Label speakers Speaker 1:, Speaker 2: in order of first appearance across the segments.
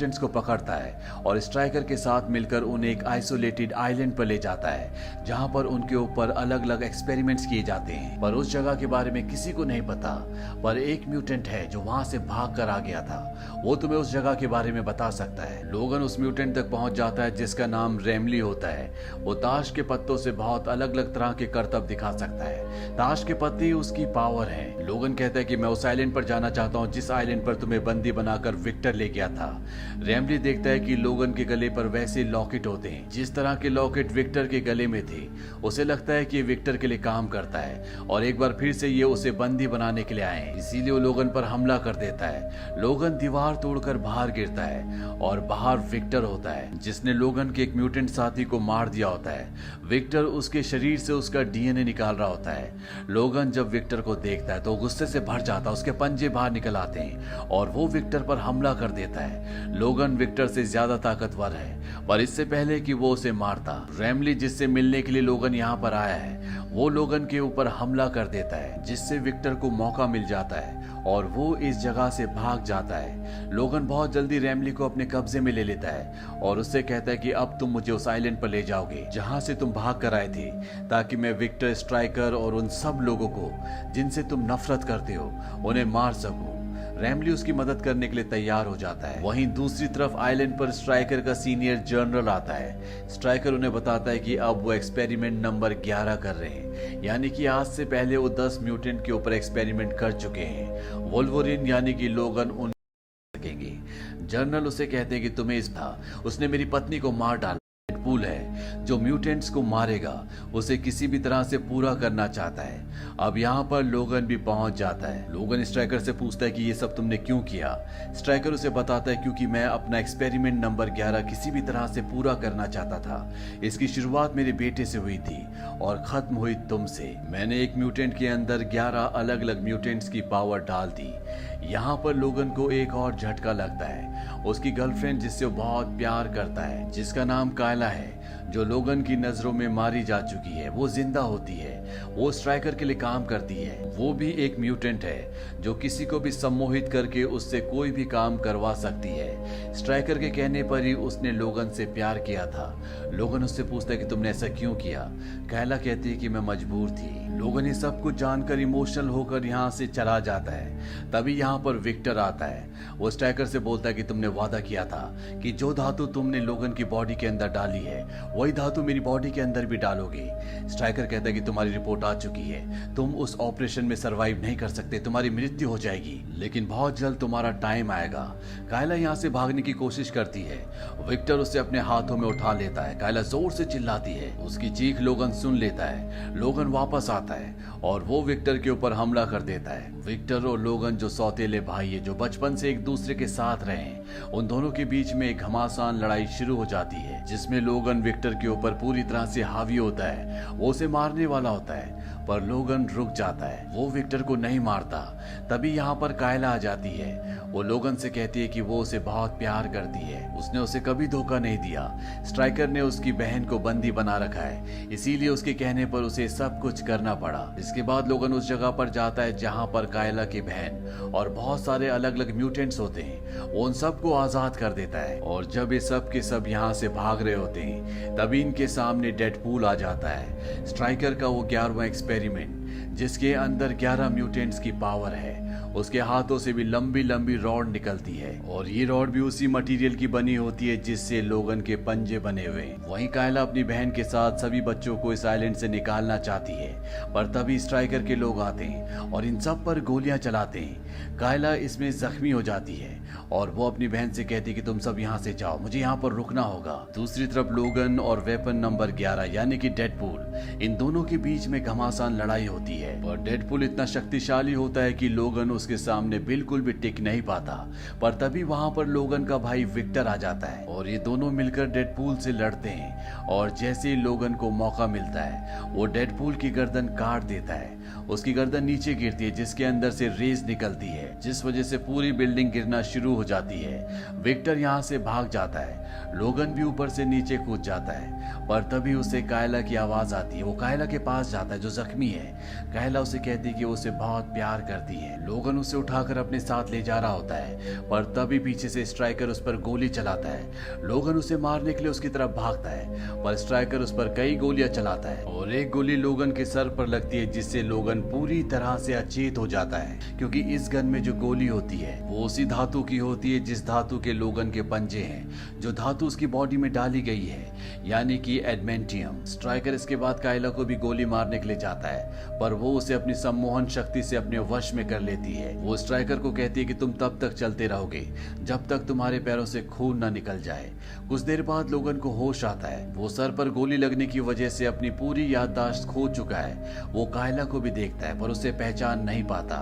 Speaker 1: Agents को पकड़ता है और स्ट्राइकर के साथ मिलकर उन्हें एक आइसोलेटेड आइलैंड पर ले जाता है जहां पर उनके ऊपर अलग अलग एक्सपेरिमेंट्स किए जाते हैं। पर उस जगह के बारे में किसी को नहीं पता, पर एक म्यूटेंट है जो वहां से भाग कर आ गया था। वो तुम्हें उस जगह के बारे में बता सकता है। लोगन उस म्यूटेंट तक पहुंच जाता है जिसका नाम रेमली होता है। वो ताश के पत्तों से बहुत अलग अलग तरह के करतब दिखा सकता है। ताश के पत्ते उसकी पावर है। लोगन कहता है कि मैं उस आइलैंड पर जाना चाहता हूँ जिस आइलैंड पर तुम्हें बंदी बनाकर विक्टर ले गया था। रेमली देखता है कि लोगन के गले पर वैसे लॉकेट होते हैं जिस तरह के लॉकेट विक्टर के गले में थे। उसे लगता है कि ये विक्टर के लिए काम करता है और एक बार फिर से ये उसे बंदी बनाने के लिए आए हैं, इसीलिए वो लोगन पर हमला कर देता है। लोगन दीवार तोड़कर बाहर गिरता है और बाहर विक्टर होता है जिसने लोगन के एक म्यूटेंट साथी को मार दिया होता है। विक्टर उसके शरीर से उसका डीएनए निकाल रहा होता है। लोगन जब विक्टर को देखता है तो गुस्से से भर जाता है, उसके पंजे बाहर निकल आते हैं और वो विक्टर पर हमला कर देता है। लोगन विक्टर से ज्यादा ताकतवर है, पर इससे पहले कि वो उसे मारता, रेमली जिससे मिलने के लिए लोगन यहाँ पर आया है वो लोगन के ऊपर हमला कर देता है जिससे विक्टर को मौका मिल जाता है और वो इस जगह से भाग जाता है। लोगन बहुत जल्दी रेमली को अपने कब्जे में ले लेता है और उससे कहता है कि अब तुम मुझे उस आइलैंड पर ले जाओगे जहां से तुम भाग कर आए थे, ताकि मैं विक्टर, स्ट्राइकर और उन सब लोगों को जिनसे तुम नफरत करते हो उन्हें मार सकूं। रेमली उसकी मदद करने के लिए तैयार हो जाता है। वहीं दूसरी तरफ आइलैंड पर स्ट्राइकर का सीनियर जनरल आता है। स्ट्राइकर उन्हें बताता है कि अब वो एक्सपेरिमेंट नंबर 11 कर रहे हैं, यानी कि आज से पहले वो 10 म्यूटेंट के ऊपर एक्सपेरिमेंट कर चुके हैं। वोल्वरिन यानी कि लोगन उन सकेंगे। जनरल उसे कहते हैं कि तुम्हें इस था, उसने मेरी पत्नी को मार डाला। डेडपूल है जो म्यूटेंट्स को मारेगा, उसे किसी भी तरह से पूरा करना चाहता है। अब यहाँ पर लोगन भी पहुंच जाता है। लोगन स्ट्राइकर से पूछता है कि ये सब तुमने क्यों किया। स्ट्राइकर उसे बताता है क्योंकि मैं अपना एक्सपेरिमेंट नंबर 11 किसी भी तरह से पूरा करना चाहता था। इसकी शुरुआत मेरे बेटे से हुई थी और खत्म हुई तुमसे। मैंने एक म्यूटेंट के अंदर 11 अलग अलग म्यूटेंट्स की पावर डाल दी। यहाँ पर लोगन को एक और झटका लगता है। उसकी गर्लफ्रेंड जिससे वो बहुत प्यार करता है, जिसका नाम कायला है, जो लोगन की नजरों में मारी जा चुकी है, वो जिंदा होती है। वो स्ट्राइकर के लिए काम करती है। वो भी एक म्यूटेंट है जो किसी को भी सम्मोहित करके उससे कोई भी काम करवा सकती है। स्ट्राइकर के कहने पर ही उसने लोगन से प्यार किया था। लोगन उससे पूछता है कि तुमने ऐसा क्यों किया। कायला कहती है कि मैं मजबूर थी। लोगन ये सब कुछ जानकर इमोशनल होकर यहाँ से चला जाता है। तभी यहाँ पर विक्टर आता है। वो स्ट्राइकर से बोलता है कि तुमने वादा किया था कि जो धातु तुमने लोगन की बॉडी के अंदर डाली है वही धातु मेरी बॉडी के अंदर भी डालोगे। स्ट्राइकर कहता है कि तुम्हारी रिपोर्ट आ चुकी है, तुम उस ऑपरेशन में सरवाइव नहीं कर सकते, तुम्हारी मृत्यु हो जाएगी, लेकिन बहुत जल्द तुम्हारा टाइम आएगा। कायला यहाँ से भागने की कोशिश करती है। विक्टर उसे अपने हाथों में उठा लेता है। कायला जोर से चिल्लाती है, उसकी चीख लोगन सुन लेता है। लोगन वापस आता है और वो विक्टर के ऊपर हमला कर देता है। विक्टर और लोगन जो सौतेले भाई है, जो बचपन से एक दूसरे के साथ रहे हैं, उन दोनों के बीच में एक घमासान लड़ाई शुरू हो जाती है जिसमें लोगन विक्टर के ऊपर पूरी तरह से हावी होता है। वो उसे मारने वाला होता है पर लोगन रुक जाता है। वो विक्टर को नहीं मारता। तभी यहाँ पर कायला आ जाती है। वो लोगन से कहती है कि वो उसे बहुत प्यार करती है, उसने उसे कभी धोखा नहीं दिया। स्ट्राइकर ने उसकी बहन को बंदी बना रखा है, इसीलिए उसके कहने पर उसे सब कुछ करना पड़ा। इसके बाद लोगन उस जगह पर जाता है जहाँ पर कायला की बहन और बहुत सारे अलग अलग म्यूटेंट्स होते हैं। वो उन सबको आजाद कर देता है और जब ये सब के सब यहाँ से भाग रहे होते हैं तभी इनके सामने डेडपूल आ जाता है। स्ट्राइकर का वो 11वां एक्सपेरिमेंट जिसके अंदर 11 म्यूटेंट्स की पावर है, उसके हाथों से भी लंबी लंबी रॉड निकलती है और ये रॉड भी उसी मटेरियल की बनी होती है जिससे लोगन के पंजे बने हुए। वहीं कायला अपनी बहन के साथ सभी बच्चों को इस आइलैंड से निकालना चाहती है, पर तभी स्ट्राइकर के लोग आते हैं और इन सब पर गोलियां चलाते हैं। कायला इसमें जख्मी हो जाती है और वो अपनी बहन से कहती है कि तुम सब यहाँ से जाओ, मुझे यहाँ पर रुकना होगा। दूसरी तरफ लोगन और वेपन नंबर 11 यानी कि डेडपूल, इन दोनों के बीच में घमासान लड़ाई होती है और डेडपूल इतना शक्तिशाली होता है कि लोगन उसके सामने बिल्कुल भी टिक नहीं पाता। पर तभी वहां पर लोगन का भाई विक्टर आ जाता है और और ये दोनों मिलकर डेडपूल से लड़ते हैं और जैसे ही लोगन को मौका मिलता है वो डेडपूल की गर्दन काट देता है। उसकी गर्दन नीचे गिरती है जिसके अंदर से रेस निकलती है जिस वजह से पूरी बिल्डिंग गिरना शुरू हो जाती है। विक्टर यहाँ से भाग जाता है, लोगन भी ऊपर से नीचे कूद जाता है, पर तभी उसे कायला की आवाज आती है। वो कायला के पास जाता है जो जख्मी है। कायला उसे कहती है कि वो उसे बहुत प्यार करती है। लोगन उसे उठाकर अपने साथ ले जा रहा होता है, पर तभी पीछे से स्ट्राइकर उस पर गोली चलाता है। लोगन उसे मारने के लिए उसकी तरफ भागता है, पर स्ट्राइकर उस पर कई गोलियां चलाता है और एक गोली लोगन के सर पर लगती है जिससे लोगन पूरी तरह से अचेत हो जाता है, क्योंकि इस गन में जो गोली होती है वो उसी धातु की होती है जिस धातु के लोगन के पंजे हैं, जो धातु उसकी बॉडी में डाली गई है, यानी कि एडमेंटियम। स्ट्राइकर इसके बाद कायला को भी गोली मारने के लिए जाता है, पर वो उसे अपनी सम्मोहन शक्ति से अपने वश में कर लेती है। वो स्ट्राइकर को कहती है कि तुम तब तक चलते रहोगे जब तक तुम्हारे पैरों से खून ना निकल जाए। कुछ देर बाद लोगन को होश आता है। वो सर पर गोली लगने की वजह से अपनी पूरी याददाश्त खो चुका है। वो कायला को भी देखता है पर उसे पहचान नहीं पाता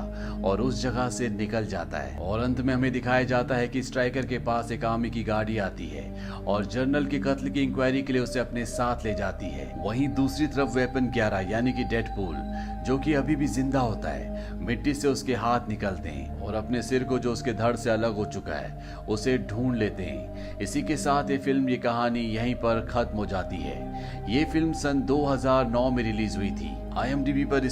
Speaker 1: और उस जगह से निकल जाता है। और अंत में हमें दिखाया जाता है कि स्ट्राइकर के पास एक आर्मी की गाड़ी आती है और जनरल के कत्ल की इंक्वायरी के लिए उसे अपने साथ ले जाती है। वहीं दूसरी तरफ वेपन 11 यानी कि डेडपूल, जो कि अभी भी जिंदा होता है, मिट्टी से उसके हाथ निकलते हैं और अपने सिर को जो उसके धड़ से अलग हो चुका है उसे ढूंढ लेते हैं। इसी के साथ ये फिल्म, ये कहानी यहीं पर खत्म हो जाती है। ये फिल्म सन 2009 में रिलीज हुई थी। IMDb पर